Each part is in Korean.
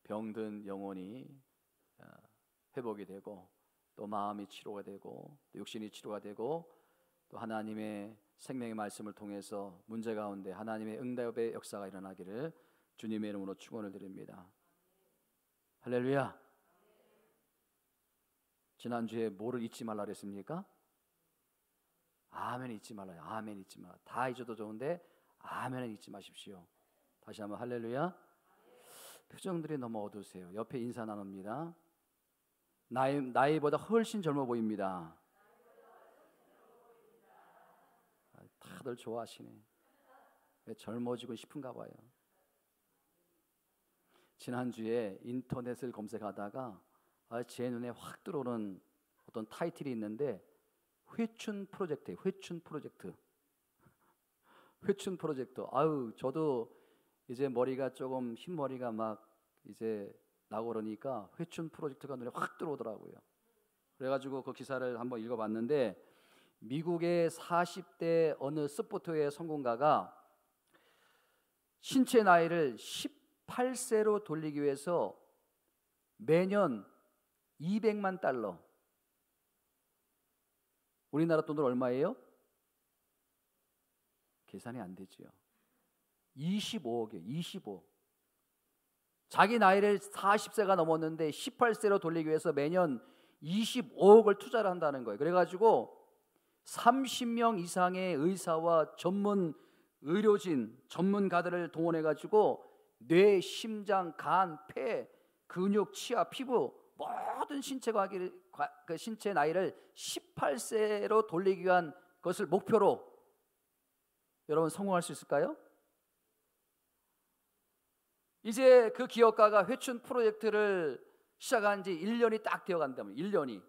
병든 영혼이 회복이 되고, 또 마음이 치료가 되고, 또 육신이 치료가 되고, 또 하나님의 생명의 말씀을 통해서 문제 가운데 하나님의 응답의 역사가 일어나기를 주님의 이름으로 축원을 드립니다. 할렐루야. 지난주에 뭐를 잊지 말라 그랬습니까? 아멘 잊지 말라요. 아멘 잊지 마라. 다 잊어도 좋은데 아멘은 잊지 마십시오. 다시 한번 할렐루야. 표정들이 너무 어두우세요. 옆에 인사 나눕니다. 나이보다 훨씬 젊어 보입니다. 다들 좋아하시네. 왜 젊어지고 싶은가 봐요. 지난주에 인터넷을 검색하다가 제 눈에 확 들어오는 어떤 타이틀이 있는데, 회춘 프로젝트. 아유, 저도 이제 머리가 조금 흰머리가 막 이제 나고 그러니까 회춘 프로젝트가 눈에 확 들어오더라고요. 그래가지고 그 기사를 한번 읽어봤는데, 미국의 40대 어느 스포츠의 성공가가 신체 나이를 18세로 돌리기 위해서 매년 $200만, 우리나라 돈으로 얼마예요? 계산이 안 되지요. 25억이에요. 25억. 자기 나이를 40세가 넘었는데 18세로 돌리기 위해서 매년 25억을 투자를 한다는 거예요. 그래가지고 30명 이상의 의사와 전문 의료진, 전문가들을 동원해가지고 뇌, 심장, 간, 폐, 근육, 치아, 피부 모든 신체 나이를 18세로 돌리기 위한 것을 목표로, 여러분 성공할 수 있을까요? 이제 그 기업가가 회춘 프로젝트를 시작한 지 1년이 딱 되어 간다면, 1년이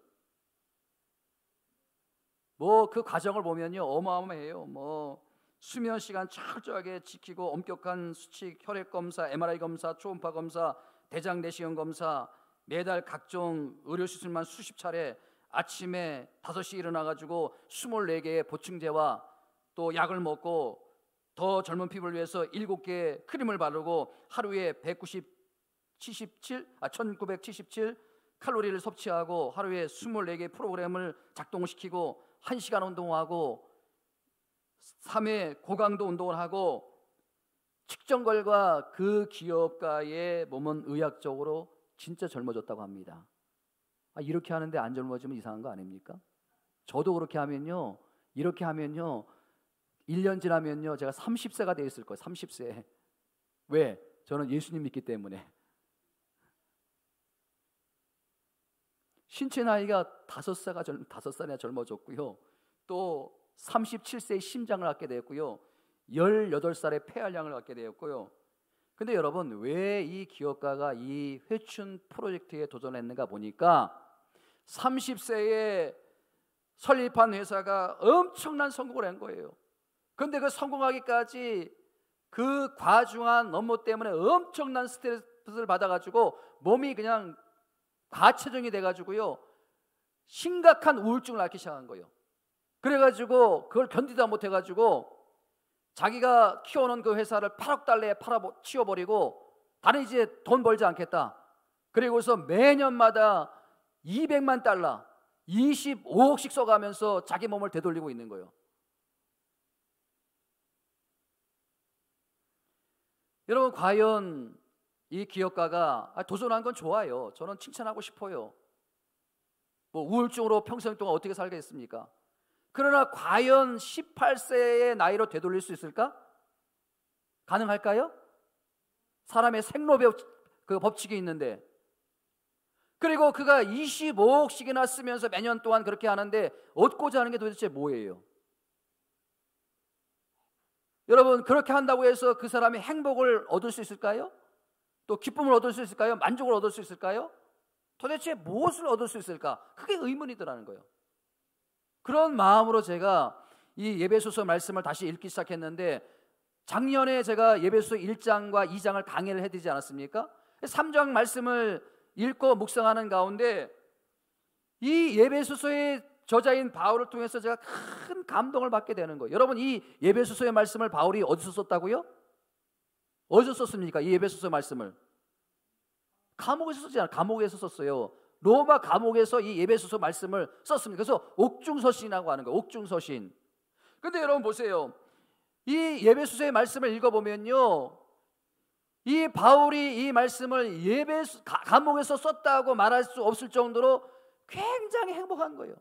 뭐 그 과정을 보면요 어마어마해요. 뭐 수면 시간 철저하게 지키고, 엄격한 수칙, 혈액 검사, MRI 검사, 초음파 검사, 대장 내시경 검사, 매달 각종 의료 수술만 수십 차례, 아침에 5시에 일어나가지고 24개의 보충제와 또 약을 먹고, 더 젊은 피부를 위해서 7개의 크림을 바르고, 하루에 1977 칼로리를 섭취하고, 하루에 24개의 프로그램을 작동시키고, 1시간 운동하고, 3회 고강도 운동을 하고, 측정 결과 그 기업가의 몸은 의학적으로 진짜 젊어졌다고 합니다. 이렇게 하는데 안 젊어지면 이상한 거 아닙니까? 저도 그렇게 하면요, 이렇게 하면요 1년 지나면요 제가 30세가 돼 있을 거예요. 30세. 왜? 저는 예수님 믿기 때문에. 신체 나이가 5살이나 젊어졌고요, 또 37세의 심장을 갖게 되었고요, 18살의 폐활량을 갖게 되었고요. 근데 여러분, 왜 이 기업가가 이 회춘 프로젝트에 도전했는가 보니까 30세에 설립한 회사가 엄청난 성공을 한 거예요. 그런데 그 성공하기까지 그 과중한 업무 때문에 엄청난 스트레스를 받아가지고 몸이 그냥 과체중이 돼가지고요 심각한 우울증을 앓기 시작한 거예요. 그래가지고 그걸 견디다 못해가지고 자기가 키워놓은 그 회사를 8억 달러에 치워버리고, 나는 이제 돈 벌지 않겠다. 그리고서 매년마다 $200만, 25억씩 써가면서 자기 몸을 되돌리고 있는 거예요. 여러분, 과연 이 기업가가 도전한 건 좋아요. 저는 칭찬하고 싶어요. 뭐 우울증으로 평생 동안 어떻게 살겠습니까? 그러나 과연 18세의 나이로 되돌릴 수 있을까? 가능할까요? 사람의 생로의 그 법칙이 있는데, 그리고 그가 25억씩이나 쓰면서 매년 동안 그렇게 하는데 얻고자 하는 게 도대체 뭐예요? 여러분, 그렇게 한다고 해서 그 사람이 행복을 얻을 수 있을까요? 또 기쁨을 얻을 수 있을까요? 만족을 얻을 수 있을까요? 도대체 무엇을 얻을 수 있을까? 그게 의문이더라는 거예요. 그런 마음으로 제가 이 예배소서 말씀을 다시 읽기 시작했는데, 작년에 제가 예배소서 1장과 2장을 강의를 해드리지 않았습니까? 3장 말씀을 읽고 묵상하는 가운데 이 예배소서의 저자인 바울을 통해서 제가 큰 감동을 받게 되는 거예요. 여러분, 이 예배소서의 말씀을 바울이 어디서 썼다고요? 어디서 썼습니까? 이 예배소서 말씀을 감옥에서 썼지 않아요. 감옥에서 썼어요. 로마 감옥에서 이 예배소서 말씀을 썼습니다. 그래서 옥중서신이라고 하는 거예요. 옥중서신. 근데 여러분 보세요. 이 예배소서의 말씀을 읽어보면요, 이 바울이 이 말씀을 감옥에서 썼다고 말할 수 없을 정도로 굉장히 행복한 거예요.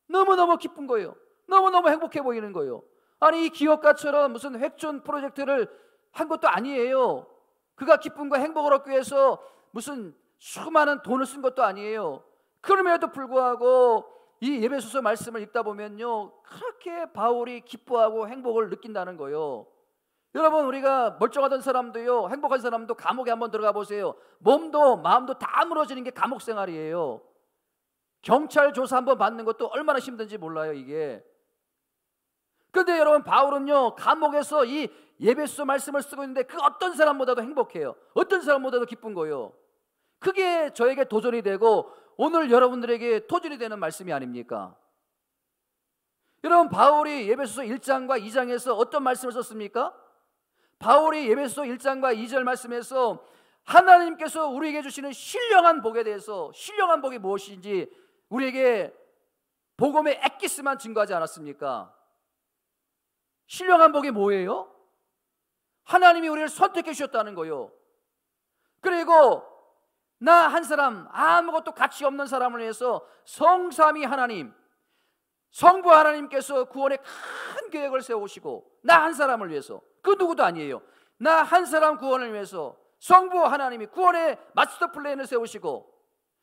너무너무 기쁜 거예요. 너무너무 행복해 보이는 거예요. 아니, 이 기업가처럼 무슨 획존 프로젝트를 한 것도 아니에요. 그가 기쁨과 행복을 얻기 위해서 무슨 수많은 돈을 쓴 것도 아니에요. 그럼에도 불구하고 이 예배소서 말씀을 읽다 보면요, 그렇게 바울이 기뻐하고 행복을 느낀다는 거예요. 여러분, 우리가 멀쩡하던 사람도요, 행복한 사람도 감옥에 한번 들어가 보세요. 몸도 마음도 다 무너지는 게 감옥 생활이에요. 경찰 조사 한번 받는 것도 얼마나 힘든지 몰라요, 이게. 그런데 여러분, 바울은요, 감옥에서 이 예배소서 말씀을 쓰고 있는데 그 어떤 사람보다도 행복해요. 어떤 사람보다도 기쁜 거예요. 그게 저에게 도전이 되고 오늘 여러분들에게 도전이 되는 말씀이 아닙니까? 여러분, 바울이 예배소서 1장과 2장에서 어떤 말씀을 썼습니까? 바울이 예배소서 1장과 2절 말씀에서 하나님께서 우리에게 주시는 신령한 복에 대해서, 신령한 복이 무엇인지 우리에게 복음의 엑기스만 증거하지 않았습니까? 신령한 복이 뭐예요? 하나님이 우리를 선택해 주셨다는 거예요. 그리고 나 한 사람, 아무것도 가치 없는 사람을 위해서 성삼위 하나님, 성부 하나님께서 구원의 큰 계획을 세우시고, 나 한 사람을 위해서, 그 누구도 아니에요. 나 한 사람 구원을 위해서 성부 하나님이 구원의 마스터 플랜을 세우시고,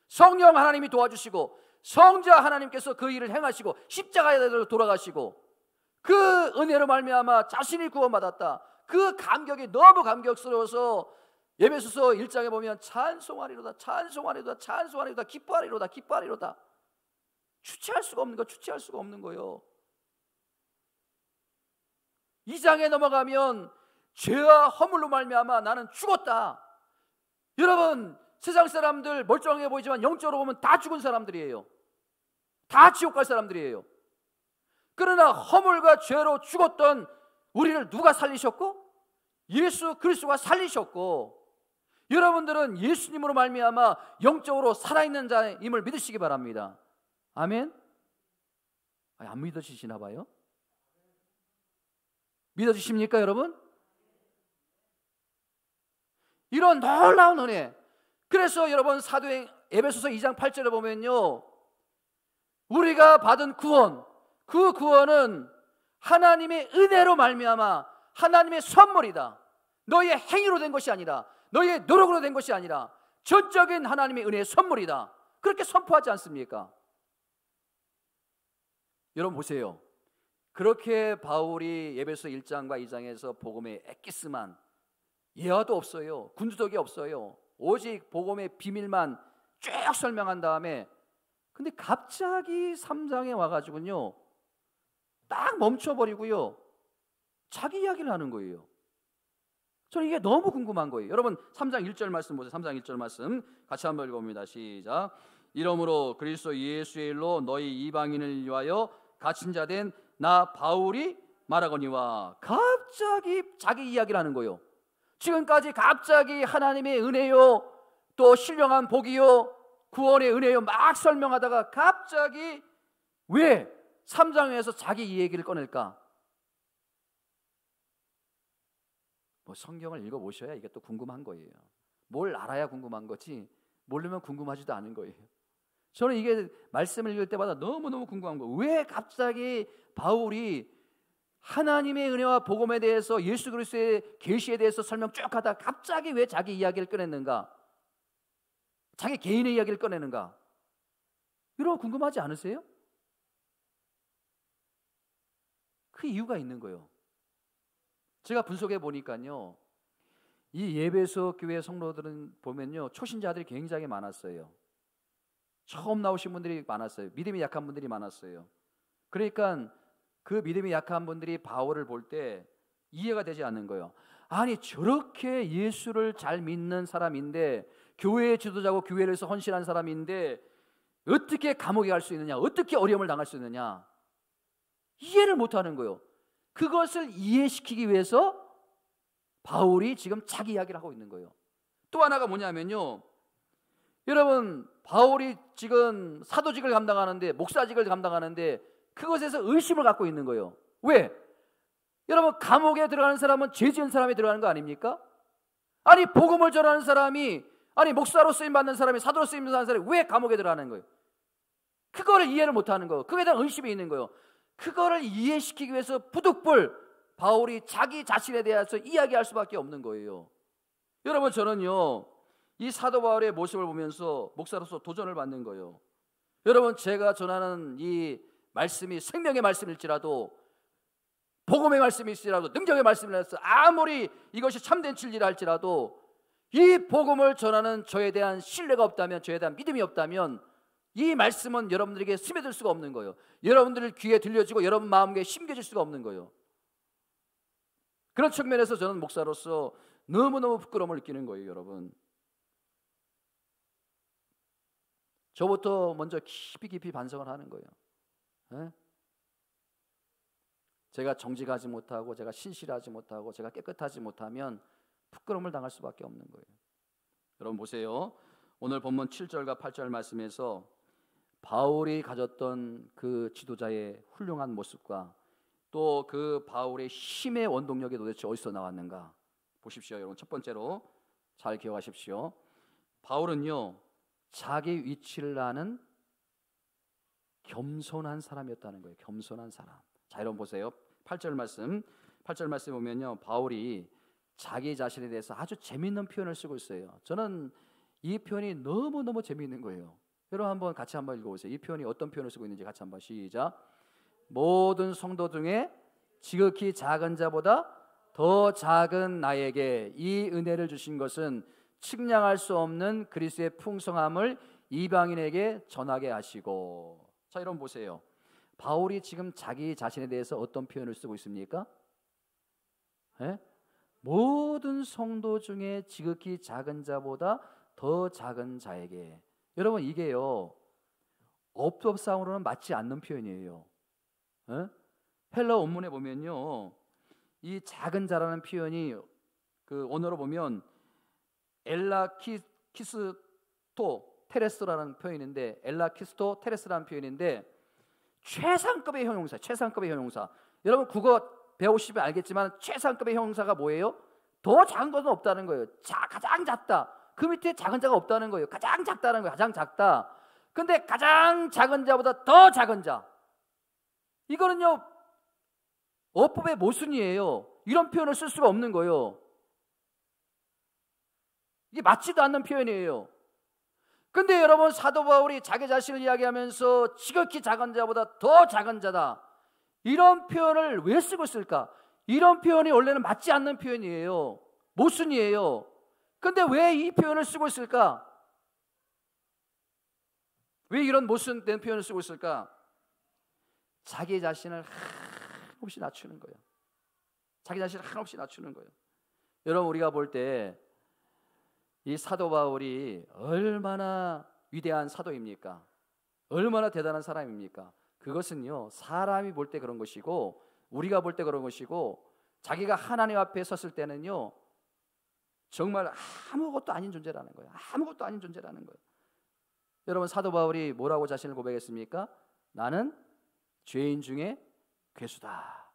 성령 하나님이 도와주시고, 성자 하나님께서 그 일을 행하시고, 십자가에 돌아가시고, 그 은혜로 말미암아 자신이 구원받았다. 그 감격이 너무 감격스러워서 예배소서 1장에 보면 찬송하리로다, 찬송하리로다, 찬송하리로다, 기뻐하리로다, 기뻐하리로다. 주체할 수가 없는 거, 주체할 수가 없는 거예요. 2장에 넘어가면 죄와 허물로 말미암아 나는 죽었다. 여러분, 세상 사람들 멀쩡해 보이지만 영적으로 보면 다 죽은 사람들이에요. 다 지옥 갈 사람들이에요. 그러나 허물과 죄로 죽었던 우리를 누가 살리셨고? 예수 그리스도가 살리셨고, 여러분들은 예수님으로 말미암아 영적으로 살아있는 자임을 믿으시기 바랍니다. 아멘? 안 믿어지시나 봐요? 믿어지십니까, 여러분? 이런 놀라운 은혜. 그래서 여러분, 사도행 에베소서 2장 8절에 보면요, 우리가 받은 구원, 그 구원은 하나님의 은혜로 말미암아 하나님의 선물이다. 너희의 행위로 된 것이 아니라, 너희의 노력으로 된 것이 아니라 전적인 하나님의 은혜의 선물이다. 그렇게 선포하지 않습니까? 여러분 보세요. 그렇게 바울이 예배소 1장과 2장에서 복음의 엑기스만, 예화도 없어요. 군주덕이 없어요. 오직 복음의 비밀만 쭉 설명한 다음에, 근데 갑자기 3장에 와가지고요 딱 멈춰버리고요 자기 이야기를 하는 거예요. 저는 이게 너무 궁금한 거예요. 여러분 3장 1절 말씀 보세요. 3장 1절 말씀 같이 한번 읽어봅니다. 시작. 이러므로 그리스도 예수의 일로 너희 이방인을 위하여 갇힌 자 된 나 바울이 말하거니와. 갑자기 자기 이야기를 하는 거예요. 지금까지 갑자기 하나님의 은혜요, 또 신령한 복이요, 구원의 은혜요 막 설명하다가 갑자기 왜 3장에서 자기 이 얘기를 꺼낼까? 뭐 성경을 읽어보셔야 이게 또 궁금한 거예요. 뭘 알아야 궁금한 거지 모르면 궁금하지도 않은 거예요. 저는 이게 말씀을 읽을 때마다 너무너무 궁금한 거예요. 왜 갑자기 바울이 하나님의 은혜와 복음에 대해서, 예수 그리스도의 계시에 대해서 설명 쭉 하다가 갑자기 왜 자기 이야기를 꺼냈는가? 자기 개인의 이야기를 꺼내는가? 여러분 궁금하지 않으세요? 그 이유가 있는 거예요. 제가 분석해 보니까요, 이 예배소 교회 성도들은 보면요 초신자들이 굉장히 많았어요. 처음 나오신 분들이 많았어요. 믿음이 약한 분들이 많았어요. 그러니까 그 믿음이 약한 분들이 바울을 볼 때 이해가 되지 않는 거예요. 아니 저렇게 예수를 잘 믿는 사람인데, 교회의 지도자고 교회를 위해서 헌신한 사람인데 어떻게 감옥에 갈 수 있느냐, 어떻게 어려움을 당할 수 있느냐, 이해를 못하는 거예요. 그것을 이해시키기 위해서 바울이 지금 자기 이야기를 하고 있는 거예요. 또 하나가 뭐냐면요, 여러분, 바울이 지금 사도직을 감당하는데, 목사직을 감당하는데 그것에서 의심을 갖고 있는 거예요. 왜? 여러분, 감옥에 들어가는 사람은 죄 지은 사람이 들어가는 거 아닙니까? 아니, 복음을 전하는 사람이, 아니, 목사로 쓰임 받는 사람이, 사도로 쓰임 받는 사람이 왜 감옥에 들어가는 거예요? 그거를 이해를 못하는 거예요. 그거에 대한 의심이 있는 거예요. 그거를 이해시키기 위해서 부득불 바울이 자기 자신에 대해서 이야기할 수밖에 없는 거예요. 여러분, 저는요, 이 사도 바울의 모습을 보면서 목사로서 도전을 받는 거예요. 여러분, 제가 전하는 이 말씀이 생명의 말씀일지라도, 복음의 말씀일지라도, 능력의 말씀이라서, 아무리 이것이 참된 진리라 할지라도 이 복음을 전하는 저에 대한 신뢰가 없다면, 저에 대한 믿음이 없다면 이 말씀은 여러분들에게 스며들 수가 없는 거예요. 여러분들 귀에 들려지고 여러분 마음에 심겨질 수가 없는 거예요. 그런 측면에서 저는 목사로서 너무너무 부끄러움을 느끼는 거예요. 여러분, 저부터 먼저 깊이 반성을 하는 거예요. 네? 제가 정직하지 못하고, 제가 신실하지 못하고, 제가 깨끗하지 못하면 부끄러움을 당할 수밖에 없는 거예요. 여러분 보세요. 오늘 본문 7절과 8절 말씀에서 바울이 가졌던 그 지도자의 훌륭한 모습과 또 그 바울의 힘의 원동력이 도대체 어디서 나왔는가 보십시오. 여러분, 첫 번째로 잘 기억하십시오. 바울은요, 자기 위치를 아는 겸손한 사람이었다는 거예요. 겸손한 사람. 자, 여러분 보세요. 8절 말씀 보면요, 바울이 자기 자신에 대해서 아주 재미있는 표현을 쓰고 있어요. 저는 이 표현이 너무너무 재미있는 거예요. 여러분 같이 한번 읽어보세요. 이 표현이 어떤 표현을 쓰고 있는지 같이 한번 시작. 모든 성도 중에 지극히 작은 자보다 더 작은 나에게 이 은혜를 주신 것은 측량할 수 없는 그리스도의 풍성함을 이방인에게 전하게 하시고. 자, 여러분 보세요. 바울이 지금 자기 자신에 대해서 어떤 표현을 쓰고 있습니까? 네? 모든 성도 중에 지극히 작은 자보다 더 작은 자에게. 여러분, 이게요, 업법상으로는 맞지 않는 표현이에요. 네? 헬라 원문에 보면요, 이 작은 자라는 표현이 그 언어로 보면 엘라키스토 테레스라는 표현인데, 엘라키스토 테레스라는 표현인데 최상급의 형용사, 최상급의 형용사. 여러분 국어 배우시면 알겠지만 최상급의 형용사가 뭐예요? 더 작은 것은 없다는 거예요. 가장 작다. 그 밑에 작은 자가 없다는 거예요. 가장 작다는 거예요. 가장 작다. 근데 가장 작은 자보다 더 작은 자, 이거는요 어법의 모순이에요. 이런 표현을 쓸 수가 없는 거예요. 이게 맞지도 않는 표현이에요. 근데 여러분, 사도 바울이 자기 자신을 이야기하면서 지극히 작은 자보다 더 작은 자다, 이런 표현을 왜 쓰고 있을까? 이런 표현이 원래는 맞지 않는 표현이에요. 모순이에요. 근데 왜 이 표현을 쓰고 있을까? 왜 이런 모순된 표현을 쓰고 있을까? 자기 자신을 한없이 낮추는 거예요. 자기 자신을 한없이 낮추는 거예요. 여러분, 우리가 볼 때 이 사도 바울이 얼마나 위대한 사도입니까? 얼마나 대단한 사람입니까? 그것은요, 사람이 볼 때 그런 것이고, 우리가 볼 때 그런 것이고, 자기가 하나님 앞에 섰을 때는요 정말 아무것도 아닌 존재라는 거예요. 아무것도 아닌 존재라는 거예요. 여러분, 사도 바울이 뭐라고 자신을 고백했습니까? 나는 죄인 중에 괴수다.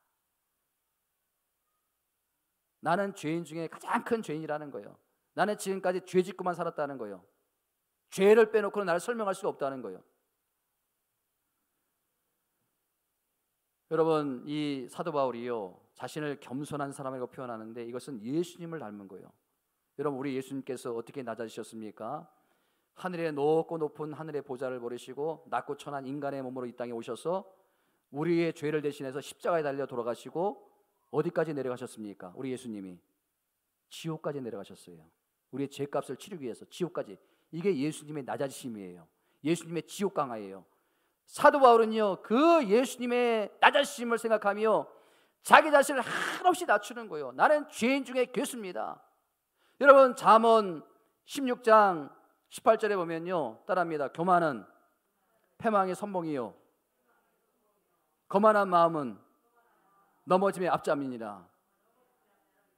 나는 죄인 중에 가장 큰 죄인이라는 거예요. 나는 지금까지 죄 짓고만 살았다는 거예요. 죄를 빼놓고는 나를 설명할 수가 없다는 거예요. 여러분, 이 사도 바울이요 자신을 겸손한 사람이라고 표현하는데, 이것은 예수님을 닮은 거예요. 여러분, 우리 예수님께서 어떻게 낮아지셨습니까? 하늘에 높고 높은 하늘의 보좌를 버리시고 낮고 천한 인간의 몸으로 이 땅에 오셔서 우리의 죄를 대신해서 십자가에 달려 돌아가시고 어디까지 내려가셨습니까? 우리 예수님이 지옥까지 내려가셨어요. 우리의 죄값을 치르기 위해서 지옥까지. 이게 예수님의 낮아지심이에요. 예수님의 지옥 강화예요. 사도 바울은요 그 예수님의 낮아지심을 생각하며 자기 자신을 한없이 낮추는 거예요. 나는 죄인 중에 괴수입니다. 여러분, 잠언 16장 18절에 보면요 따라합니다. 교만은 패망의 선봉이요 거만한 마음은 넘어짐의 앞잡이니라.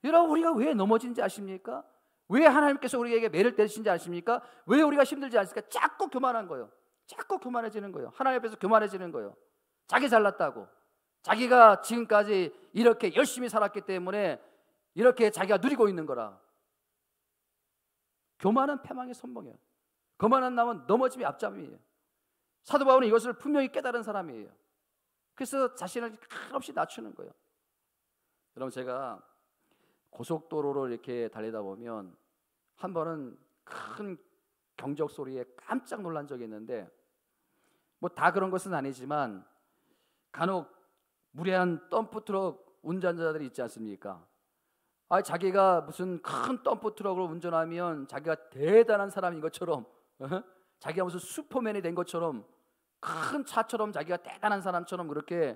여러분, 우리가 왜 넘어진지 아십니까? 왜 하나님께서 우리에게 매를 때리시지 않습니까? 왜 우리가 힘들지 않습니까? 자꾸 교만한 거예요. 자꾸 교만해지는 거예요. 하나님 앞에서 교만해지는 거예요. 자기 잘났다고, 자기가 지금까지 이렇게 열심히 살았기 때문에 이렇게 자기가 누리고 있는 거라. 교만은 패망의 선봉이에요. 거만한 남은 넘어짐이 앞잡이에요. 사도 바울은 이것을 분명히 깨달은 사람이에요. 그래서 자신을 한없이 낮추는 거예요. 여러분, 제가 고속도로를 이렇게 달리다 보면 한 번은 큰 경적 소리에 깜짝 놀란 적이 있는데, 뭐 다 그런 것은 아니지만 간혹 무례한 덤프트럭 운전자들이 있지 않습니까? 자기가 무슨 큰 덤프트럭을 운전하면 자기가 대단한 사람인 것처럼, 자기가 무슨 슈퍼맨이 된 것처럼, 큰 차처럼 자기가 대단한 사람처럼 그렇게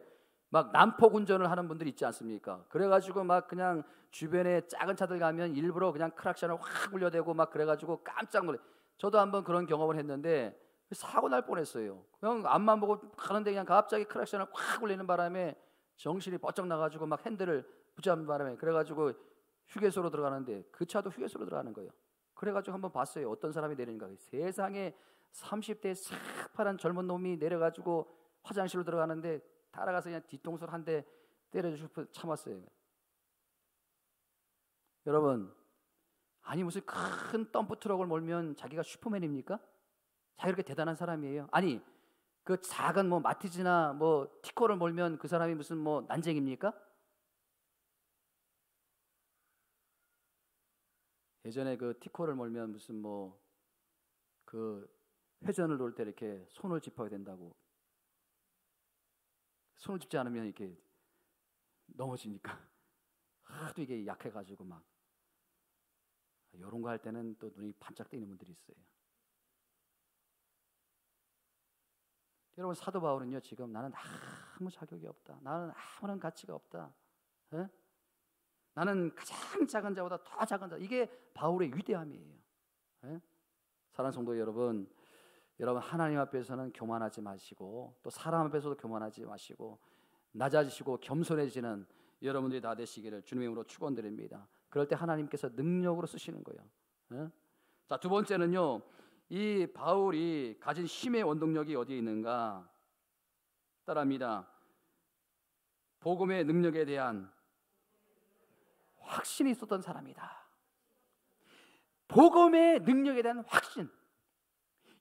막 난폭 운전을 하는 분들이 있지 않습니까? 그래가지고 막 그냥 주변에 작은 차들 가면 일부러 그냥 크락션을 확 울려대고 막 그래가지고 깜짝 놀래. 저도 한번 그런 경험을 했는데 사고 날 뻔했어요. 그냥 앞만 보고 가는데 그냥 갑자기 크락션을 확 울리는 바람에 정신이 번쩍 나가지고 막 핸들을 붙잡는 바람에, 그래가지고 휴게소로 들어가는데 그 차도 휴게소로 들어가는 거예요. 그래가지고 한번 봤어요. 어떤 사람이 내리는가. 세상에 30대 새파란 젊은 놈이 내려가지고 화장실로 들어가는데 따라가서 그냥 뒤통수를 한 대 때려주고 참았어요. 여러분, 아니 무슨 큰 덤프트럭을 몰면 자기가 슈퍼맨입니까? 자기가 이렇게 대단한 사람이에요? 아니 그 작은 뭐 마티즈나 뭐 티코를 몰면 그 사람이 무슨 뭐 난쟁입니까? 예전에 그 티코를 몰면 무슨 뭐 그 회전을 놓을 때 이렇게 손을 짚어야 된다고, 손을 짚지 않으면 이렇게 넘어지니까 하도 이게 약해가지고 막 이런 거 할 때는 또 눈이 반짝 뜨이는 분들이 있어요. 여러분, 사도 바울은요 지금 나는 아무 자격이 없다, 나는 아무런 가치가 없다, 에? 나는 가장 작은 자보다 더 작은 자, 이게 바울의 위대함이에요. 에? 사랑하는 성도 여러분, 하나님 앞에서는 교만하지 마시고 또 사람 앞에서도 교만하지 마시고 낮아지시고 겸손해지는 여러분들이 다 되시기를 주님의 이름으로 축원드립니다. 그럴 때 하나님께서 능력으로 쓰시는 거예요. 에? 자, 두 번째는요, 이 바울이 가진 힘의 원동력이 어디에 있는가? 따라합니다. 복음의 능력에 대한 확신이 있었던 사람이다. 복음의 능력에 대한 확신.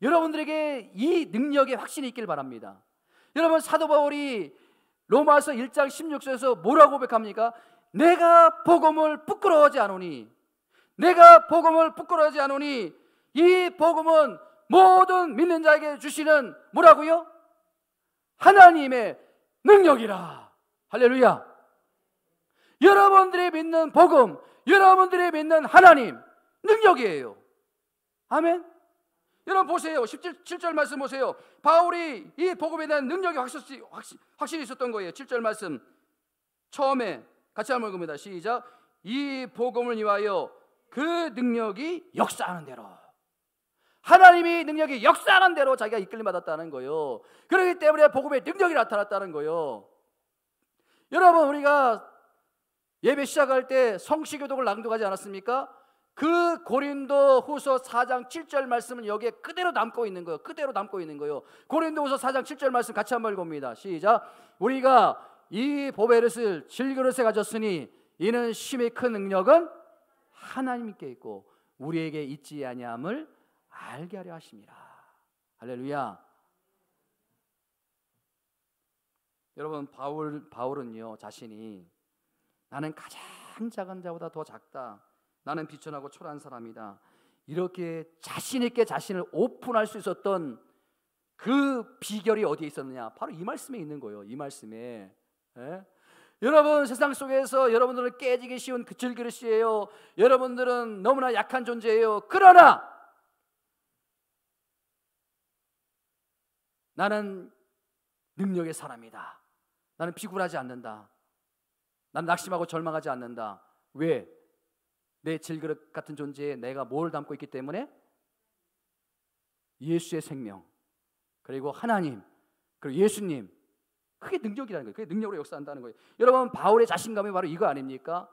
여러분들에게 이 능력에 확신이 있길 바랍니다. 여러분, 사도 바울이 로마서 1장 16절에서 뭐라고 고백합니까? 내가 복음을 부끄러워하지 않으니, 내가 복음을 부끄러워하지 않으니 이 복음은 모든 믿는 자에게 주시는 뭐라고요? 하나님의 능력이라. 할렐루야. 여러분들이 믿는 복음, 여러분들이 믿는 하나님 능력이에요. 아멘. 여러분 보세요. 17절 말씀 보세요. 바울이 이 복음에 대한 능력이 확실히 있었던 거예요. 7절 말씀 처음에 같이 한번 읽습니다. 시작. 이 복음을 위하여 그 능력이 역사하는 대로, 하나님이 능력이 역사하는 대로 자기가 이끌림 받았다는 거예요. 그렇기 때문에 복음의 능력이 나타났다는 거예요. 여러분, 우리가 예배 시작할 때 성시교독을 낭독하지 않았습니까? 그 고린도 후서 4장 7절 말씀은 여기에 그대로 남고 있는 거예요. 그대로 남고 있는 거예요. 고린도 후서 4장 7절 말씀 같이 한번 읽어봅니다. 시작. 우리가 이 보배릇을 질그릇에 가졌으니 이는 심히 큰 능력은 하나님께 있고 우리에게 있지 아니함을 알게 하려 하심이라. 할렐루야. 여러분, 바울은요 자신이 나는 가장 작은 자보다 더 작다, 나는 비천하고 초라한 사람이다, 이렇게 자신 있게 자신을 오픈할 수 있었던 그 비결이 어디에 있었느냐? 바로 이 말씀에 있는 거예요. 이 말씀에. 예? 여러분, 세상 속에서 여러분들은 깨지기 쉬운 그 질그릇이에요. 여러분들은 너무나 약한 존재예요. 그러나 나는 능력의 사람이다. 나는 비굴하지 않는다. 나는 낙심하고 절망하지 않는다. 왜? 내 질그릇 같은 존재에 내가 뭘 담고 있기 때문에? 예수의 생명, 그리고 하나님, 그리고 예수님. 그게 능력이라는 거예요. 그게 능력으로 역사한다는 거예요. 여러분, 바울의 자신감이 바로 이거 아닙니까?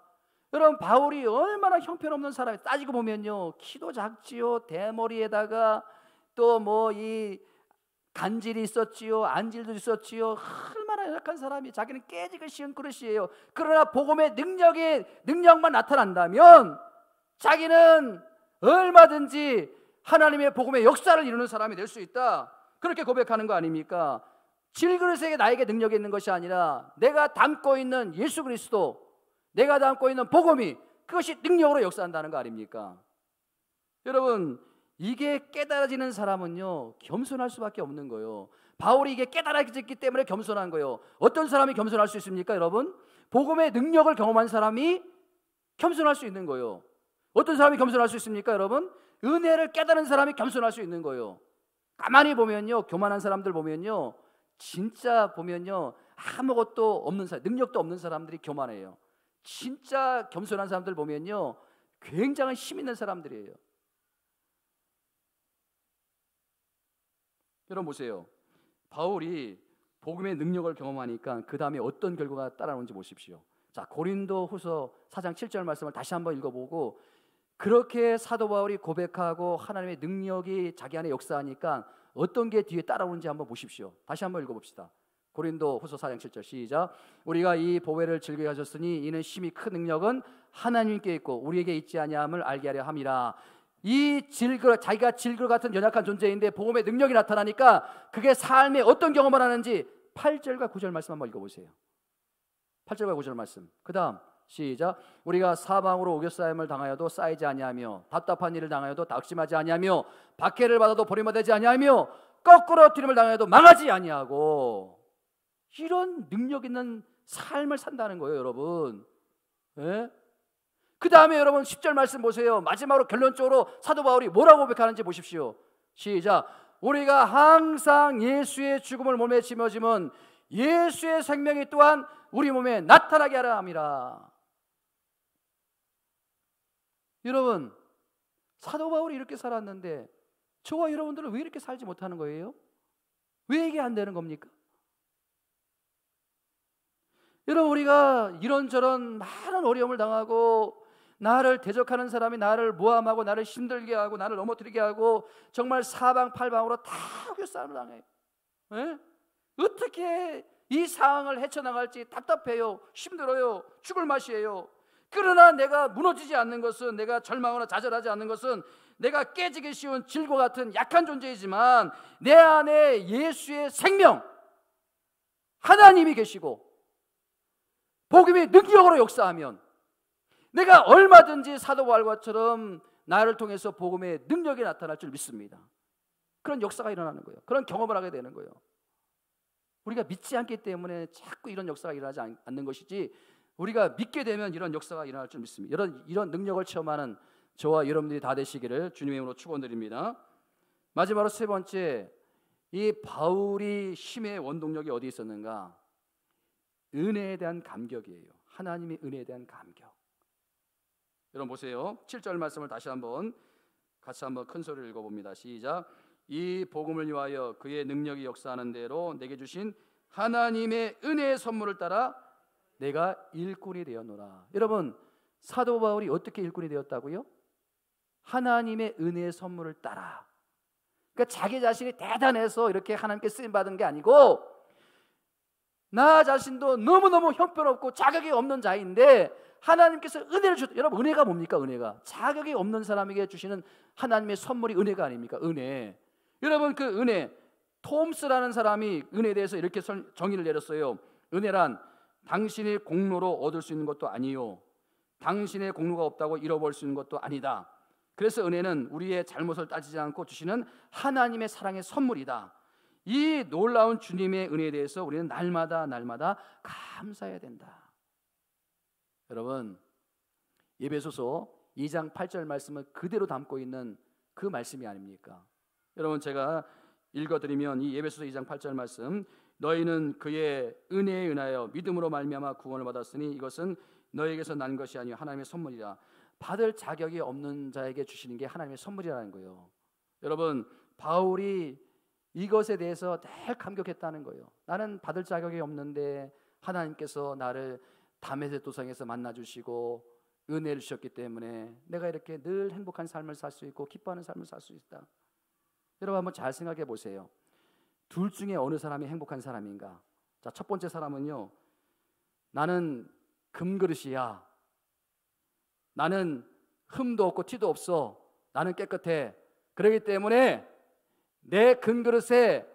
여러분 바울이 얼마나 형편없는 사람이, 따지고 보면요 키도 작지요, 대머리에다가 또 뭐 이 간질이 있었지요, 안질도 있었지요. 얼마나 연약한 사람이, 자기는 깨지기 쉬운 그릇이에요. 그러나 복음의 능력만 나타난다면 자기는 얼마든지 하나님의 복음의 역사를 이루는 사람이 될 수 있다, 그렇게 고백하는 거 아닙니까? 질그릇에게 나에게 능력이 있는 것이 아니라 내가 담고 있는 예수 그리스도, 내가 담고 있는 복음이, 그것이 능력으로 역사한다는 거 아닙니까? 여러분 이게 깨달아지는 사람은요 겸손할 수밖에 없는 거예요. 바울이 이게 깨달아졌기 때문에 겸손한 거예요. 어떤 사람이 겸손할 수 있습니까? 여러분 복음의 능력을 경험한 사람이 겸손할 수 있는 거예요. 어떤 사람이 겸손할 수 있습니까? 여러분 은혜를 깨달은 사람이 겸손할 수 있는 거예요. 가만히 보면요 교만한 사람들 보면요 진짜 보면요 아무것도 없는 사람, 능력도 없는 사람들이 교만해요. 진짜 겸손한 사람들 보면요 굉장히 힘 있는 사람들이에요. 여러분 보세요. 바울이 복음의 능력을 경험하니까 그 다음에 어떤 결과가 따라오는지 보십시오. 자, 고린도후서 4장 7절 말씀을 다시 한번 읽어보고, 그렇게 사도 바울이 고백하고 하나님의 능력이 자기 안에 역사하니까 어떤 게 뒤에 따라오는지 한번 보십시오. 다시 한번 읽어봅시다. 고린도후서 4장 7절 시작. 우리가 이 보배를 즐겨 가졌으니 이는 심히 큰 능력은 하나님께 있고 우리에게 있지 아니함을 알게 하려 함이라. 이 자기가 질그릇 같은 연약한 존재인데 복음의 능력이 나타나니까 그게 삶에 어떤 경험을 하는지 8절과 9절 말씀 한번 읽어보세요. 8절과 9절 말씀. 그 다음 시작. 우리가 사방으로 오겨싸임을 당하여도 쌓이지 아니하며 답답한 일을 당하여도 낙심하지 아니하며 박해를 받아도 버림받지 아니하며 거꾸로 뒤름을 당하여도 망하지 아니하고, 이런 능력 있는 삶을 산다는 거예요, 여러분. 예? 그 다음에 여러분 10절 말씀 보세요. 마지막으로 결론적으로 사도 바울이 뭐라고 고백하는지 보십시오. 시작. 우리가 항상 예수의 죽음을 몸에 짊어지면 예수의 생명이 또한 우리 몸에 나타나게 하라 함이라. 여러분 사도 바울이 이렇게 살았는데 저와 여러분들은 왜 이렇게 살지 못하는 거예요? 왜 이게 안 되는 겁니까? 여러분 우리가 이런저런 많은 어려움을 당하고 나를 대적하는 사람이 나를 모함하고 나를 힘들게 하고 나를 넘어뜨리게 하고 정말 사방팔방으로 다 싸움을 당해요. 예? 어떻게 이 상황을 헤쳐나갈지 답답해요. 힘들어요. 죽을 맛이에요. 그러나 내가 무너지지 않는 것은, 내가 절망하거나 좌절하지 않는 것은 내가 깨지기 쉬운 질과 같은 약한 존재이지만 내 안에 예수의 생명 하나님이 계시고 복음이 능력으로 역사하면 내가 얼마든지 사도 바울처럼 나를 통해서 복음의 능력이 나타날 줄 믿습니다. 그런 역사가 일어나는 거예요. 그런 경험을 하게 되는 거예요. 우리가 믿지 않기 때문에 자꾸 이런 역사가 일어나지 않는 것이지, 우리가 믿게 되면 이런 역사가 일어날 줄 믿습니다. 이런 능력을 체험하는 저와 여러분들이 다 되시기를 주님의 이름으로 축원드립니다. 마지막으로 세 번째, 이 바울이 힘의 원동력이 어디 있었는가? 은혜에 대한 감격이에요. 하나님의 은혜에 대한 감격. 여러분 보세요. 7절 말씀을 다시 한번 같이 한번 큰 소리를 읽어봅니다. 시작. 이 복음을 위하여 그의 능력이 역사하는 대로 내게 주신 하나님의 은혜의 선물을 따라 내가 일꾼이 되었노라. 여러분 사도 바울이 어떻게 일꾼이 되었다고요? 하나님의 은혜의 선물을 따라. 그러니까 자기 자신이 대단해서 이렇게 하나님께 쓰임 받은 게 아니고, 나 자신도 너무너무 형편없고 자격이 없는 자인데 하나님께서 은혜를 주셨다. 여러분 은혜가 뭡니까? 은혜가 자격이 없는 사람에게 주시는 하나님의 선물이 은혜가 아닙니까? 은혜. 여러분 그 은혜, 톰스라는 사람이 은혜에 대해서 이렇게 정의를 내렸어요. 은혜란 당신의 공로로 얻을 수 있는 것도 아니요, 당신의 공로가 없다고 잃어버릴 수 있는 것도 아니다. 그래서 은혜는 우리의 잘못을 따지지 않고 주시는 하나님의 사랑의 선물이다. 이 놀라운 주님의 은혜에 대해서 우리는 날마다 감사해야 된다. 여러분 에베소서 2장 8절 말씀을 그대로 담고 있는 그 말씀이 아닙니까? 여러분 제가 읽어드리면 이 에베소서 2장 8절 말씀, 너희는 그의 은혜에 은하여 믿음으로 말미암아 구원을 받았으니 이것은 너희에게서 난 것이 아니요 하나님의 선물이라. 받을 자격이 없는 자에게 주시는 게 하나님의 선물이라는 거예요. 여러분 바울이 이것에 대해서 늘 감격했다는 거예요. 나는 받을 자격이 없는데 하나님께서 나를 다메섹 도상에서 만나주시고 은혜를 주셨기 때문에 내가 이렇게 늘 행복한 삶을 살 수 있고 기뻐하는 삶을 살 수 있다. 여러분 한번 잘 생각해 보세요. 둘 중에 어느 사람이 행복한 사람인가? 자, 첫 번째 사람은요, 나는 금그릇이야. 나는 흠도 없고 티도 없어. 나는 깨끗해. 그렇기 때문에 내 금그릇에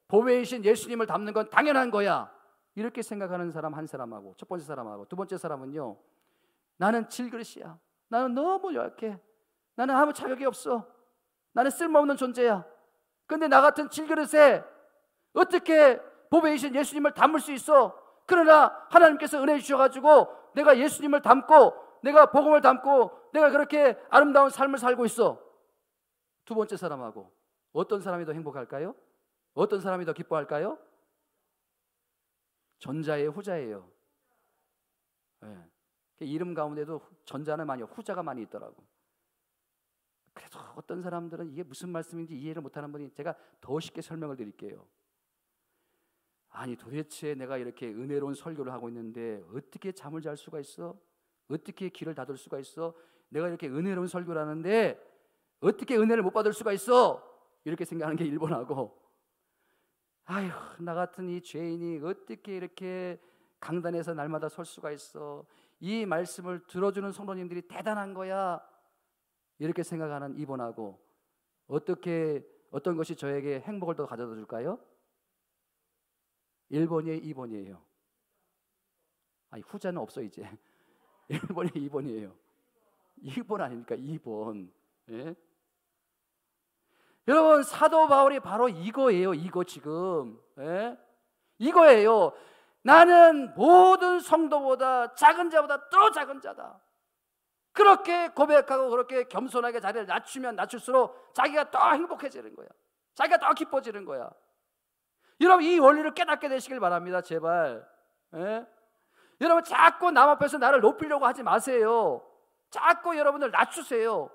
보배이신 예수님을 담는 건 당연한 거야. 이렇게 생각하는 사람 한 사람하고, 첫 번째 사람하고, 두 번째 사람은요, 나는 질그릇이야. 나는 너무 약해. 나는 아무 자격이 없어. 나는 쓸모없는 존재야. 근데 나 같은 질그릇에 어떻게 보배이신 예수님을 담을 수 있어? 그러나 하나님께서 은혜 주셔가지고 내가 예수님을 담고, 내가 복음을 담고, 내가 그렇게 아름다운 삶을 살고 있어. 두 번째 사람하고 어떤 사람이 더 행복할까요? 어떤 사람이 더 기뻐할까요? 전자예요, 후자예요? 네. 이름 가운데도 전자는 많이, 후자가 많이 있더라고. 그래도 어떤 사람들은 이게 무슨 말씀인지 이해를 못하는 분이, 제가 더 쉽게 설명을 드릴게요. 아니 도대체 내가 이렇게 은혜로운 설교를 하고 있는데 어떻게 잠을 잘 수가 있어? 어떻게 귀를 닫을 수가 있어? 내가 이렇게 은혜로운 설교를 하는데 어떻게 은혜를 못 받을 수가 있어? 이렇게 생각하는 게 1번하고, 아휴 나 같은 이 죄인이 어떻게 이렇게 강단에서 날마다 설 수가 있어? 이 말씀을 들어주는 성도님들이 대단한 거야. 이렇게 생각하는 2번하고, 어떤 것이 저에게 행복을 더 가져다 줄까요? 1번이에요, 2번이에요? 아니 후자는 없어 이제. 1번이에요, 2번이에요? 2번 아닙니까? 2번. 예? 여러분 사도 바울이 바로 이거예요. 이거 지금. 예? 이거예요. 나는 모든 성도보다 작은 자보다 더 작은 자다. 그렇게 고백하고 그렇게 겸손하게 자리를 낮추면 낮출수록 자기가 더 행복해지는 거야. 자기가 더 기뻐지는 거야. 여러분 이 원리를 깨닫게 되시길 바랍니다. 제발. 예? 여러분 자꾸 남 앞에서 나를 높이려고 하지 마세요. 자꾸 여러분들 낮추세요.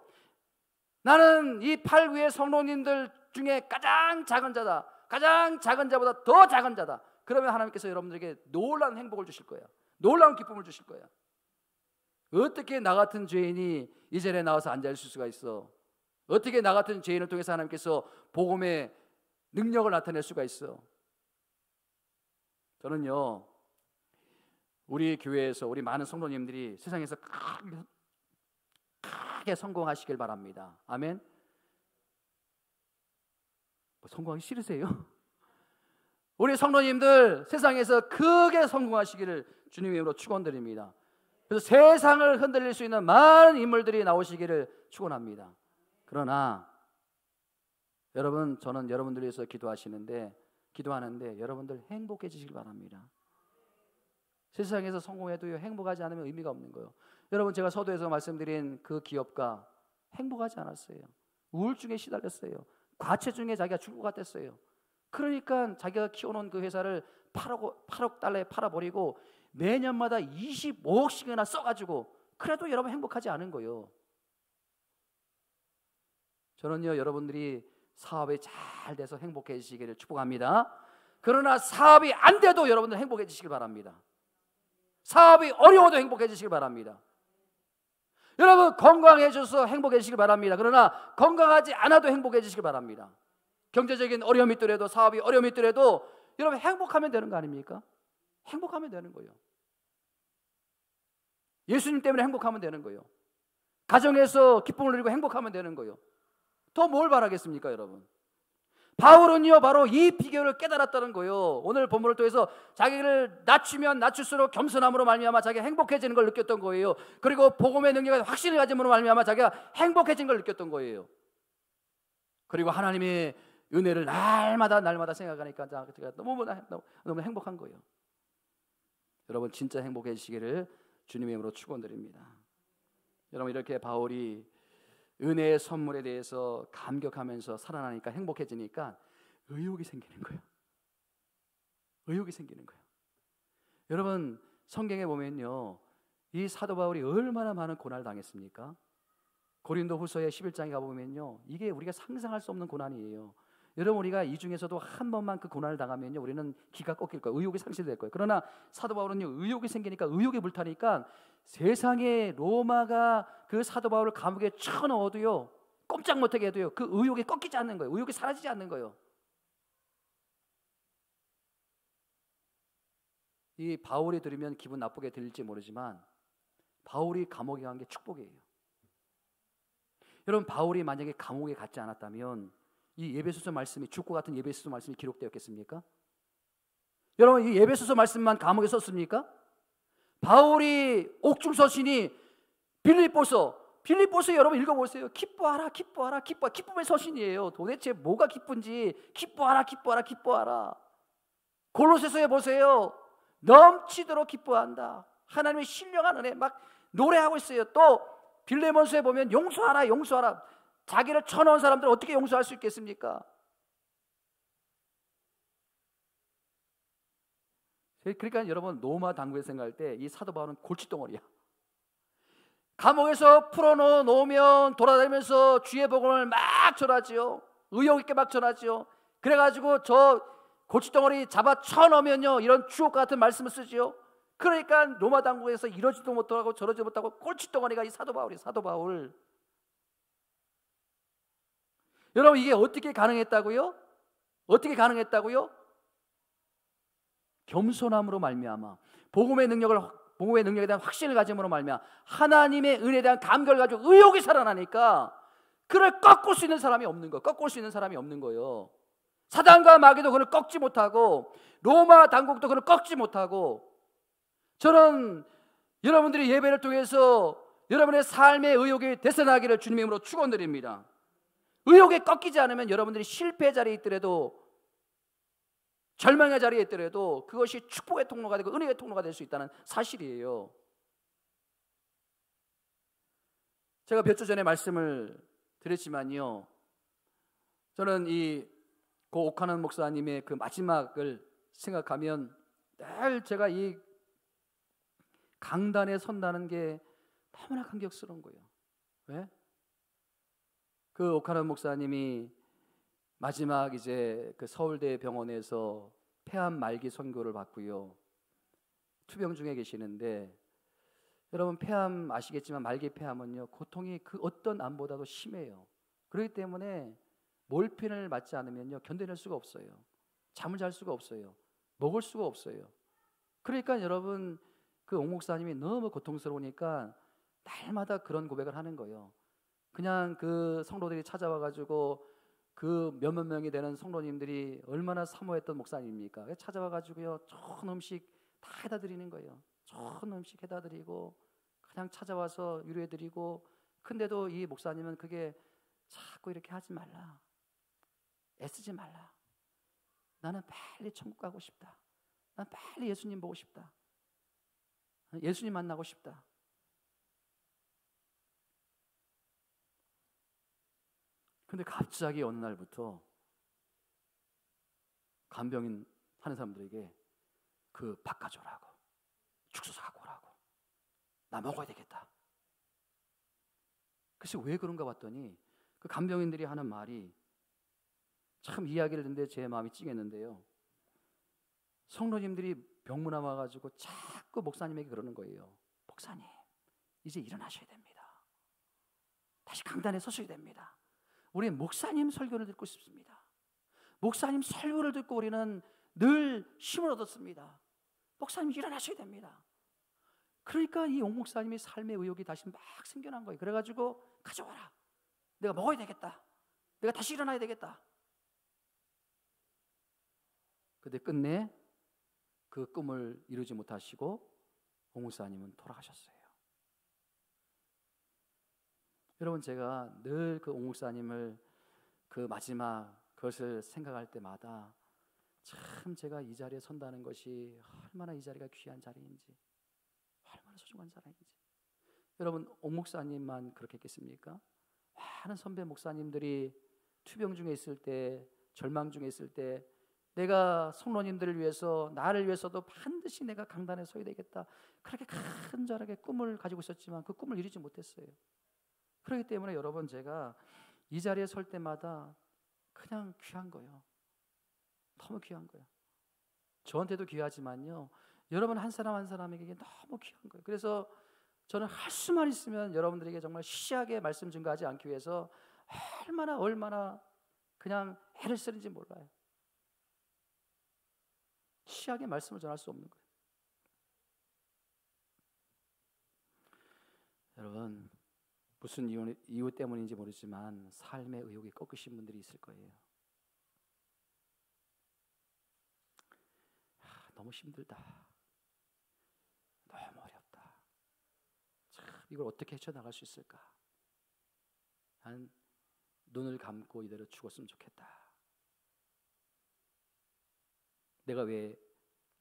나는 이 팔 위의 성도님들 중에 가장 작은 자다. 가장 작은 자보다 더 작은 자다. 그러면 하나님께서 여러분들에게 놀라운 행복을 주실 거야. 놀라운 기쁨을 주실 거야. 어떻게 나 같은 죄인이 이 자리에 나와서 앉아있을 수가 있어? 어떻게 나 같은 죄인을 통해서 하나님께서 복음의 능력을 나타낼 수가 있어? 저는요, 우리 교회에서 우리 많은 성도님들이 세상에서 크게 성공하시길 바랍니다. 아멘. 뭐 성공하기 싫으세요? 우리 성도님들 세상에서 크게 성공하시기를 주님의 이름으로 축원드립니다. 그래서 세상을 흔들릴 수 있는 많은 인물들이 나오시기를 축원합니다. 그러나 여러분, 저는 여러분들 위해서 기도하는데 여러분들 행복해지시길 바랍니다. 세상에서 성공해도요, 행복하지 않으면 의미가 없는 거예요. 여러분, 제가 서두에서 말씀드린 그 기업가 행복하지 않았어요. 우울증에 시달렸어요. 과체중에 자기가 죽을 것 같았어요. 그러니까 자기가 키워놓은 그 회사를 8억 달러에 팔아버리고 매년마다 25억씩이나 써가지고, 그래도 여러분 행복하지 않은 거예요. 저는요, 여러분들이 사업이 잘 돼서 행복해지시기를 축복합니다. 그러나 사업이 안 돼도 여러분들 행복해지시길 바랍니다. 사업이 어려워도 행복해지시길 바랍니다. 여러분 건강해져서 행복해지시길 바랍니다. 그러나 건강하지 않아도 행복해지시길 바랍니다. 경제적인 어려움이 있더라도, 사업이 어려움이 있더라도 여러분 행복하면 되는 거 아닙니까? 행복하면 되는 거예요. 예수님 때문에 행복하면 되는 거예요. 가정에서 기쁨을 누리고 행복하면 되는 거예요. 더 뭘 바라겠습니까, 여러분? 바울은요, 바로 이 비결을 깨달았다는 거예요. 오늘 본문을 통해서 자기를 낮추면 낮출수록 겸손함으로 말미암아 자기가 행복해지는 걸 느꼈던 거예요. 그리고 복음의 능력에 확신을 가짐으로 말미암아 자기가 행복해진 걸 느꼈던 거예요. 그리고 하나님의 은혜를 날마다 생각하니까 제가 너무 행복한 거예요. 여러분 진짜 행복해지시기를 주님의 이름으로 축원드립니다. 여러분 이렇게 바울이 은혜의 선물에 대해서 감격하면서 살아나니까, 행복해지니까 의욕이 생기는 거예요. 의욕이 생기는 거예요. 여러분 성경에 보면요, 이 사도 바울이 얼마나 많은 고난을 당했습니까? 고린도 후서의 11장에 가보면요, 이게 우리가 상상할 수 없는 고난이에요. 여러분 우리가 이 중에서도 한 번만 그 고난을 당하면요, 우리는 기가 꺾일 거예요. 의욕이 상실될 거예요. 그러나 사도 바울은요, 의욕이 생기니까, 의욕이 불타니까 세상에 로마가 그 사도 바울을 감옥에 쳐넣어도요, 꼼짝 못하게 해도요, 그 의욕이 꺾이지 않는 거예요. 의욕이 사라지지 않는 거예요. 이 바울이 들으면 기분 나쁘게 들릴지 모르지만 바울이 감옥에 간 게 축복이에요. 여러분, 바울이 만약에 감옥에 갔지 않았다면 이 예배소서 말씀이, 죽고 같은 예배소서 말씀이 기록되었겠습니까? 여러분, 이 예배소서 말씀만 감옥에 썼습니까? 바울이 옥중 서신이 빌립보서 여러분 읽어보세요. 기뻐하라, 기뻐하라, 기뻐. 기쁨의 서신이에요. 도대체 뭐가 기쁜지. 기뻐하라, 기뻐하라, 기뻐하라. 골로새서에 보세요. 넘치도록 기뻐한다. 하나님의 신령한 은혜 막 노래하고 있어요. 또 빌레몬서에 보면 용서하라, 용서하라. 자기를 쳐넣은 사람들 어떻게 용서할 수 있겠습니까? 그러니까 여러분, 로마 당국에 생각할 때 이 사도 바울은 골칫덩어리야. 감옥에서 풀어놓으면 돌아다니면서 주의 복음을 막 전하지요. 의욕 있게 막 전하지요. 그래가지고 저 골칫덩어리 잡아 쳐넣으면요, 이런 주옥 같은 말씀을 쓰지요. 그러니까 로마 당국에서 이러지도 못하고 저러지도 못하고 골칫덩어리가 이 사도 바울이에요. 사도 바울. 여러분, 이게 어떻게 가능했다고요? 어떻게 가능했다고요? 겸손함으로 말미암아, 복음의 능력에 대한 확신을 가짐으로 말미암아 하나님의 은혜에 대한 감격을 가지고 의욕이 살아나니까 그를 꺾을 수 있는 사람이 없는 거예요. 꺾을 수 있는 사람이 없는 거예요. 사단과 마귀도 그를 꺾지 못하고 로마 당국도 그를 꺾지 못하고. 저는 여러분들이 예배를 통해서 여러분의 삶의 의욕이 되살아나기를 주님의 이름으로 축원드립니다. 의욕에 꺾이지 않으면 여러분들이 실패의 자리에 있더라도, 절망의 자리에 있더라도 그것이 축복의 통로가 되고 은혜의 통로가 될 수 있다는 사실이에요. 제가 몇 주 전에 말씀을 드렸지만요, 저는 이 오카는 목사님의 그 마지막을 생각하면 늘 제가 이 강단에 선다는 게 너무나 감격스러운 거예요. 왜? 그 오카는 목사님이 마지막 이제 그 서울대 병원에서 폐암 말기 선고를 받고요, 투병 중에 계시는데, 여러분 폐암 아시겠지만 말기 폐암은요, 고통이 그 어떤 암보다도 심해요. 그렇기 때문에 몰핀을 맞지 않으면요 견뎌낼 수가 없어요. 잠을 잘 수가 없어요. 먹을 수가 없어요. 그러니까 여러분, 그 옥 목사님이 너무 고통스러우니까 날마다 그런 고백을 하는 거예요. 그냥 그 성도들이 찾아와가지고, 그 몇몇 명이 되는 성도님들이 얼마나 사모했던 목사님입니까? 찾아와가지고요, 좋은 음식 다 해다 드리는 거예요. 좋은 음식 해다 드리고 그냥 찾아와서 위로해드리고. 근데도 이 목사님은 그게 자꾸 이렇게 하지 말라, 애쓰지 말라, 나는 빨리 천국 가고 싶다, 난 빨리 예수님 보고 싶다, 예수님 만나고 싶다. 근데 갑자기 어느 날부터 간병인 하는 사람들에게 그 밥 가져오라고, 축소사 갖고 오라고, 나 먹어야 되겠다. 그래서 왜 그런가 봤더니 그 간병인들이 하는 말이 참 이야기를 듣는데 제 마음이 찡했는데요, 성도님들이 병문안 와가지고 자꾸 목사님에게 그러는 거예요. 목사님, 이제 일어나셔야 됩니다. 다시 강단에 서셔야 됩니다. 우리 목사님 설교를 듣고 싶습니다. 목사님 설교를 듣고 우리는 늘 힘을 얻었습니다. 목사님 일어나셔야 됩니다. 그러니까 이 옥 목사님의 삶의 의욕이 다시 막 생겨난 거예요. 그래가지고 가져와라, 내가 먹어야 되겠다, 내가 다시 일어나야 되겠다. 근데 끝내 그 꿈을 이루지 못하시고 옥 목사님은 돌아가셨어요. 여러분, 제가 늘 그 옥 목사님을 그 마지막 그것을 생각할 때마다 참 제가 이 자리에 선다는 것이 얼마나 이 자리가 귀한 자리인지, 얼마나 소중한 자리인지. 여러분, 옥 목사님만 그렇게 했겠습니까? 많은 선배 목사님들이 투병 중에 있을 때, 절망 중에 있을 때, 내가 성도님들을 위해서, 나를 위해서도 반드시 내가 강단에 서야 되겠다, 그렇게 간절하게 꿈을 가지고 있었지만 그 꿈을 이루지 못했어요. 그렇기 때문에 여러분, 제가 이 자리에 설 때마다 그냥 귀한 거예요. 너무 귀한 거예요. 저한테도 귀하지만요, 여러분 한 사람 한 사람에게 너무 귀한 거예요. 그래서 저는 할 수만 있으면 여러분들에게 정말 시시하게 말씀 증거하지 않기 위해서 얼마나 그냥 애를 쓰는지 몰라요. 시시하게 말씀을 전할 수 없는 거예요. 여러분, 무슨 이유 때문인지 모르지만 삶의 의욕이 꺾이신 분들이 있을 거예요. 너무 힘들다, 너무 어렵다, 참 이걸 어떻게 헤쳐나갈 수 있을까, 난 눈을 감고 이대로 죽었으면 좋겠다, 내가 왜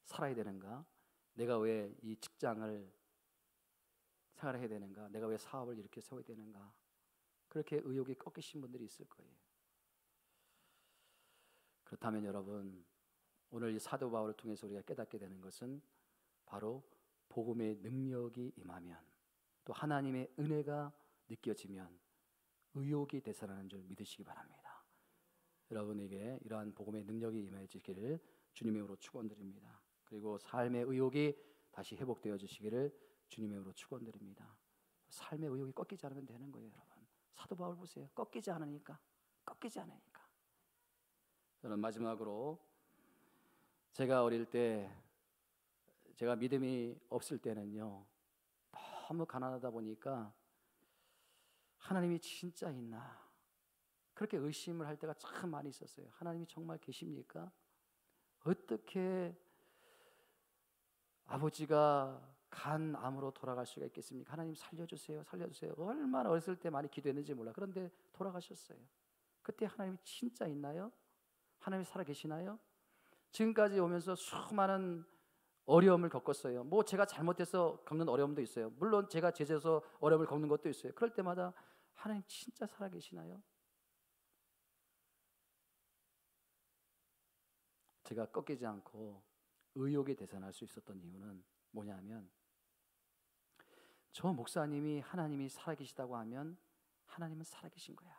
살아야 되는가, 내가 왜 이 직장을 생활해야 되는가, 내가 왜 사업을 이렇게 세워야 되는가, 그렇게 의욕이 꺾이신 분들이 있을 거예요. 그렇다면 여러분, 오늘 이 사도 바울을 통해서 우리가 깨닫게 되는 것은 바로 복음의 능력이 임하면, 또 하나님의 은혜가 느껴지면 의욕이 되살아나는 줄 믿으시기 바랍니다. 여러분에게 이러한 복음의 능력이 임해지기를 주님의 이름으로 축원드립니다. 그리고 삶의 의욕이 다시 회복되어 주시기를 주님의 이름으로 축원드립니다. 삶의 의욕이 꺾이지 않으면 되는 거예요. 여러분, 사도 바울 보세요. 꺾이지 않으니까. 저는 마지막으로, 제가 어릴 때, 제가 믿음이 없을 때는요, 너무 가난하다 보니까 하나님이 진짜 있나, 그렇게 의심을 할 때가 참 많이 있었어요. 하나님이 정말 계십니까? 어떻게 아버지가 간암으로 돌아갈 수가 있겠습니까? 하나님 살려주세요. 얼마나 어렸을 때 많이 기도했는지 몰라. 그런데 돌아가셨어요. 그때 하나님이 진짜 있나요? 하나님이 살아계시나요? 지금까지 오면서 수많은 어려움을 겪었어요. 뭐 제가 잘못해서 겪는 어려움도 있어요. 물론 제가 죄져서 어려움을 겪는 것도 있어요. 그럴 때마다 하나님 진짜 살아계시나요? 제가 꺾이지 않고 의욕이 되살아날 수 있었던 이유는 뭐냐면, 저 목사님이 하나님이 살아계시다고 하면 하나님은 살아계신 거야.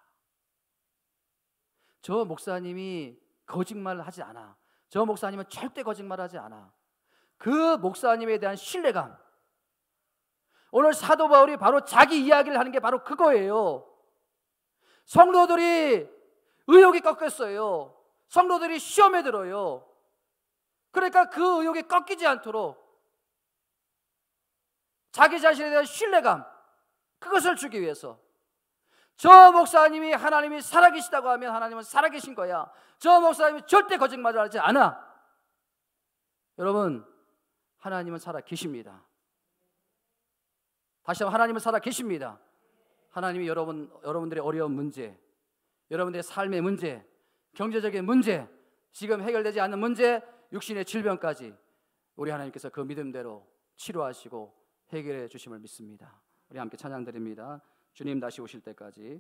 저 목사님이 거짓말을 하지 않아. 저 목사님은 절대 거짓말하지 않아. 그 목사님에 대한 신뢰감. 오늘 사도 바울이 바로 자기 이야기를 하는 게 바로 그거예요. 성도들이 의욕이 꺾였어요. 성도들이 시험에 들어요. 그러니까 그 의욕이 꺾이지 않도록 자기 자신에 대한 신뢰감, 그것을 주기 위해서, 저 목사님이 하나님이 살아계시다고 하면 하나님은 살아계신 거야. 저 목사님이 절대 거짓말하지 않아. 여러분, 하나님은 살아계십니다. 다시 한번, 하나님은 살아계십니다. 하나님이 여러분들의 어려운 문제, 여러분들의 삶의 문제, 경제적인 문제, 지금 해결되지 않는 문제, 육신의 질병까지 우리 하나님께서 그 믿음대로 치료하시고 해결해 주심을 믿습니다. 우리 함께 찬양 드립니다. 주님 다시 오실 때까지